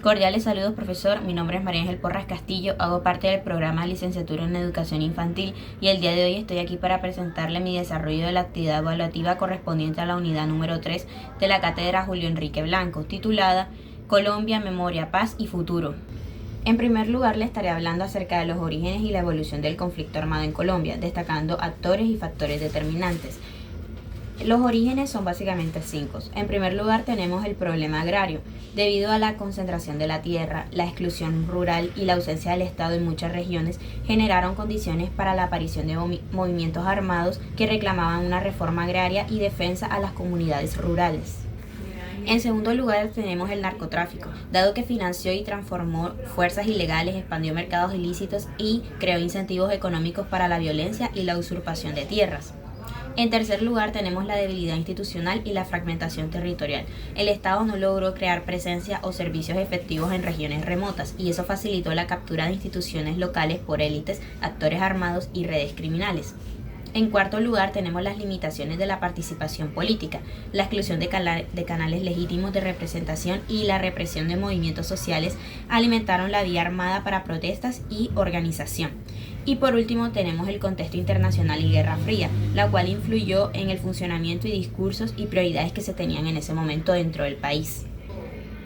Cordiales saludos, profesor. Mi nombre es María Ángel Porras Castillo, hago parte del programa de Licenciatura en Educación Infantil y el día de hoy estoy aquí para presentarle mi desarrollo de la actividad evaluativa correspondiente a la unidad número 3 de la Cátedra Julio Enrique Blanco, titulada Colombia, Memoria, Paz y Futuro. En primer lugar, le estaré hablando acerca de los orígenes y la evolución del conflicto armado en Colombia, destacando actores y factores determinantes. Los orígenes son básicamente 5. En primer lugar tenemos el problema agrario. Debido a la concentración de la tierra, la exclusión rural y la ausencia del Estado en muchas regiones, generaron condiciones para la aparición de movimientos armados que reclamaban una reforma agraria y defensa a las comunidades rurales. En segundo lugar tenemos el narcotráfico, dado que financió y transformó fuerzas ilegales, expandió mercados ilícitos y creó incentivos económicos para la violencia y la usurpación de tierras. En tercer lugar tenemos la debilidad institucional y la fragmentación territorial. El Estado no logró crear presencia o servicios efectivos en regiones remotas y eso facilitó la captura de instituciones locales por élites, actores armados y redes criminales. En cuarto lugar tenemos las limitaciones de la participación política, la exclusión de canales legítimos de representación y la represión de movimientos sociales alimentaron la vía armada para protestas y organización. Y por último tenemos el contexto internacional y Guerra Fría, la cual influyó en el funcionamiento y discursos y prioridades que se tenían en ese momento dentro del país.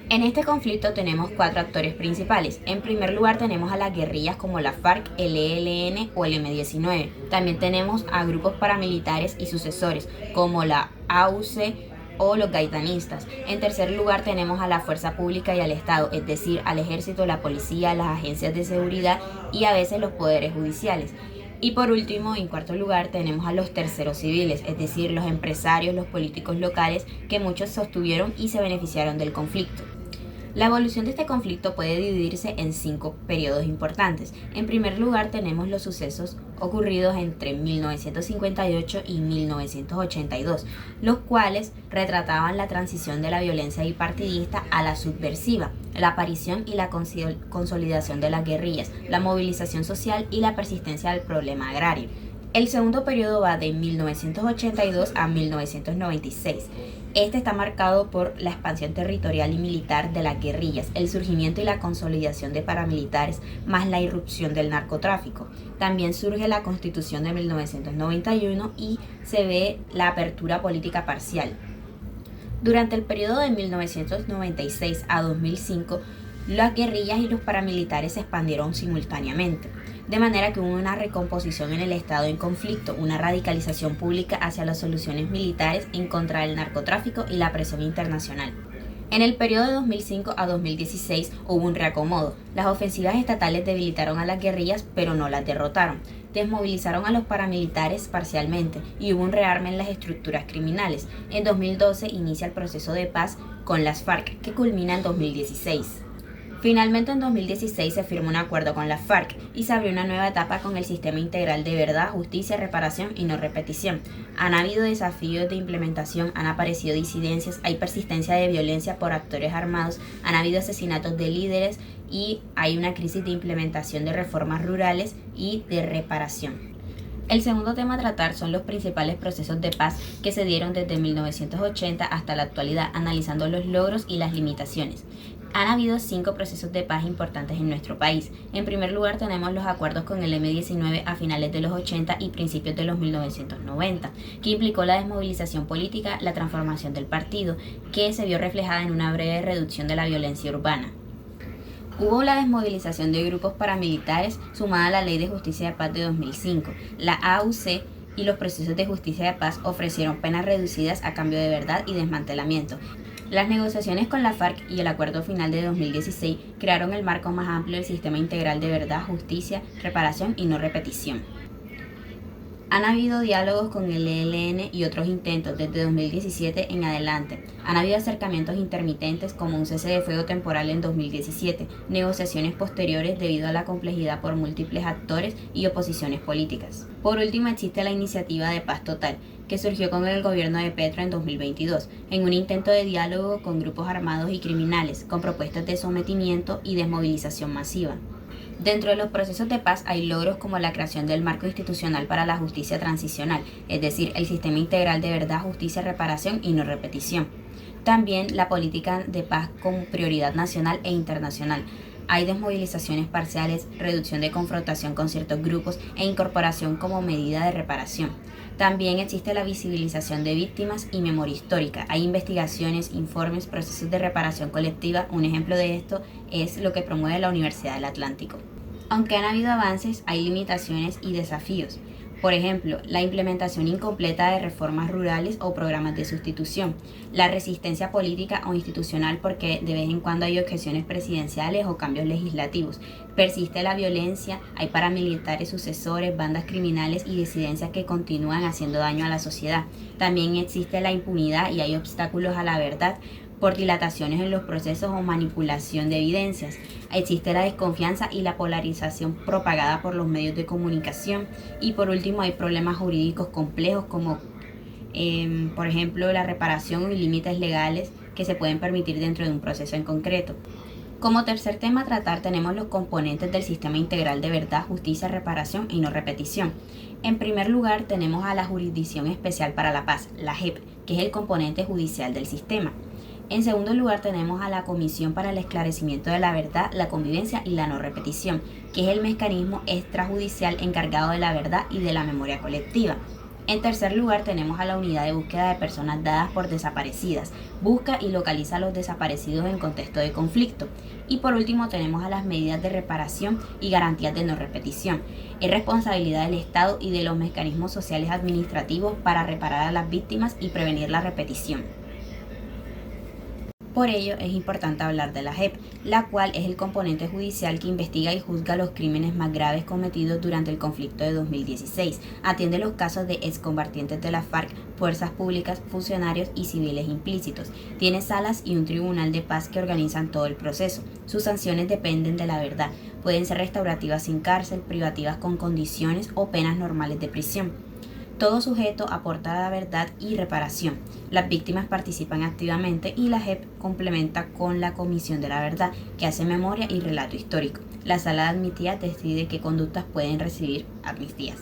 En este conflicto tenemos 4 actores principales. En primer lugar tenemos a las guerrillas como la FARC, el ELN o el M-19. También tenemos a grupos paramilitares y sucesores como la AUC o los gaitanistas. En tercer lugar tenemos a la fuerza pública y al Estado, es decir, al ejército, la policía, las agencias de seguridad y a veces los poderes judiciales. Y por último, en cuarto lugar, tenemos a los terceros civiles, es decir, los empresarios, los políticos locales, que muchos sostuvieron y se beneficiaron del conflicto. La evolución de este conflicto puede dividirse en 5 periodos importantes. En primer lugar tenemos los sucesos ocurridos entre 1958 y 1982, los cuales retrataban la transición de la violencia bipartidista a la subversiva, la aparición y la consolidación de las guerrillas, la movilización social y la persistencia del problema agrario. El segundo periodo va de 1982 a 1996. Este está marcado por la expansión territorial y militar de las guerrillas, el surgimiento y la consolidación de paramilitares, más la irrupción del narcotráfico. También surge la Constitución de 1991 y se ve la apertura política parcial. Durante el periodo de 1996 a 2005, las guerrillas y los paramilitares se expandieron simultáneamente, de manera que hubo una recomposición en el Estado en conflicto, una radicalización pública hacia las soluciones militares en contra del narcotráfico y la presión internacional. En el periodo de 2005 a 2016 hubo un reacomodo. Las ofensivas estatales debilitaron a las guerrillas, pero no las derrotaron. Desmovilizaron a los paramilitares parcialmente y hubo un rearme en las estructuras criminales. En 2012 inicia el proceso de paz con las FARC, que culmina en 2016. Finalmente en 2016 se firmó un acuerdo con la FARC y se abrió una nueva etapa con el sistema integral de verdad, justicia, reparación y no repetición. Han habido desafíos de implementación, han aparecido disidencias, hay persistencia de violencia por actores armados, han habido asesinatos de líderes y hay una crisis de implementación de reformas rurales y de reparación. El segundo tema a tratar son los principales procesos de paz que se dieron desde 1980 hasta la actualidad, analizando los logros y las limitaciones. Han habido 5 procesos de paz importantes en nuestro país. En primer lugar tenemos los acuerdos con el M-19 a finales de los 80 y principios de los 1990, que implicó la desmovilización política, la transformación del partido, que se vio reflejada en una breve reducción de la violencia urbana. Hubo la desmovilización de grupos paramilitares sumada a la Ley de Justicia de Paz de 2005. La AUC y los procesos de justicia de paz ofrecieron penas reducidas a cambio de verdad y desmantelamiento. Las negociaciones con la FARC y el acuerdo final de 2016 crearon el marco más amplio del sistema integral de verdad, justicia, reparación y no repetición. Han habido diálogos con el ELN y otros intentos desde 2017 en adelante. Han habido acercamientos intermitentes como un cese de fuego temporal en 2017, negociaciones posteriores debido a la complejidad por múltiples actores y oposiciones políticas. Por último existe la iniciativa de Paz Total, que surgió con el gobierno de Petro en 2022, en un intento de diálogo con grupos armados y criminales, con propuestas de sometimiento y desmovilización masiva. Dentro de los procesos de paz hay logros como la creación del marco institucional para la justicia transicional, es decir, el sistema integral de verdad, justicia, reparación y no repetición. También la política de paz como prioridad nacional e internacional. Hay desmovilizaciones parciales, reducción de confrontación con ciertos grupos e incorporación como medida de reparación. También existe la visibilización de víctimas y memoria histórica. Hay investigaciones, informes, procesos de reparación colectiva. Un ejemplo de esto es lo que promueve la Universidad del Atlántico. Aunque han habido avances, hay limitaciones y desafíos. Por ejemplo, la implementación incompleta de reformas rurales o programas de sustitución, la resistencia política o institucional porque de vez en cuando hay objeciones presidenciales o cambios legislativos, persiste la violencia, hay paramilitares sucesores, bandas criminales y disidencias que continúan haciendo daño a la sociedad. También existe la impunidad y hay obstáculos a la verdad por dilataciones en los procesos o manipulación de evidencias. Existe la desconfianza y la polarización propagada por los medios de comunicación. Y por último hay problemas jurídicos complejos como por ejemplo la reparación y límites legales que se pueden permitir dentro de un proceso en concreto. Como tercer tema a tratar tenemos los componentes del sistema integral de verdad, justicia, reparación y no repetición. En primer lugar tenemos a la Jurisdicción Especial para la Paz, la JEP, que es el componente judicial del sistema. En segundo lugar tenemos a la Comisión para el Esclarecimiento de la Verdad, la Convivencia y la No Repetición, que es el mecanismo extrajudicial encargado de la verdad y de la memoria colectiva. En tercer lugar tenemos a la Unidad de Búsqueda de Personas Dadas por Desaparecidas, busca y localiza a los desaparecidos en contexto de conflicto. Y por último tenemos a las medidas de reparación y garantías de no repetición. Es responsabilidad del Estado y de los mecanismos sociales administrativos para reparar a las víctimas y prevenir la repetición. Por ello es importante hablar de la JEP, la cual es el componente judicial que investiga y juzga los crímenes más graves cometidos durante el conflicto de 2016. Atiende los casos de excombatientes de la FARC, fuerzas públicas, funcionarios y civiles implícitos. Tiene salas y un tribunal de paz que organizan todo el proceso. Sus sanciones dependen de la verdad. Pueden ser restaurativas sin cárcel, privativas con condiciones o penas normales de prisión. Todo sujeto aporta la verdad y reparación. Las víctimas participan activamente y la JEP complementa con la Comisión de la Verdad, que hace memoria y relato histórico. La sala de admitidas decide qué conductas pueden recibir amnistías.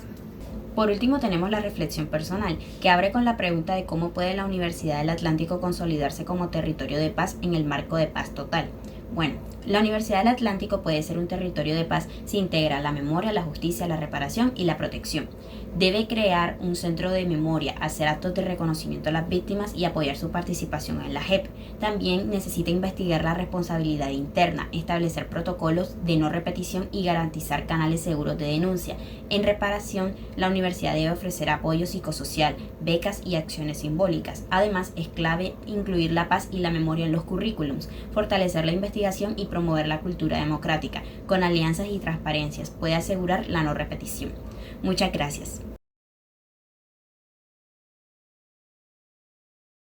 Por último tenemos la reflexión personal, que abre con la pregunta de cómo puede la Universidad del Atlántico consolidarse como territorio de paz en el marco de paz total. Bueno, la Universidad del Atlántico puede ser un territorio de paz si integra la memoria, la justicia, la reparación y la protección. Debe crear un centro de memoria, hacer actos de reconocimiento a las víctimas y apoyar su participación en la JEP. También necesita investigar la responsabilidad interna, establecer protocolos de no repetición y garantizar canales seguros de denuncia. En reparación, la universidad debe ofrecer apoyo psicosocial, becas y acciones simbólicas. Además, es clave incluir la paz y la memoria en los currículums, fortalecer la investigación y promover la cultura democrática. Con alianzas y transparencias puede asegurar la no repetición. Muchas gracias.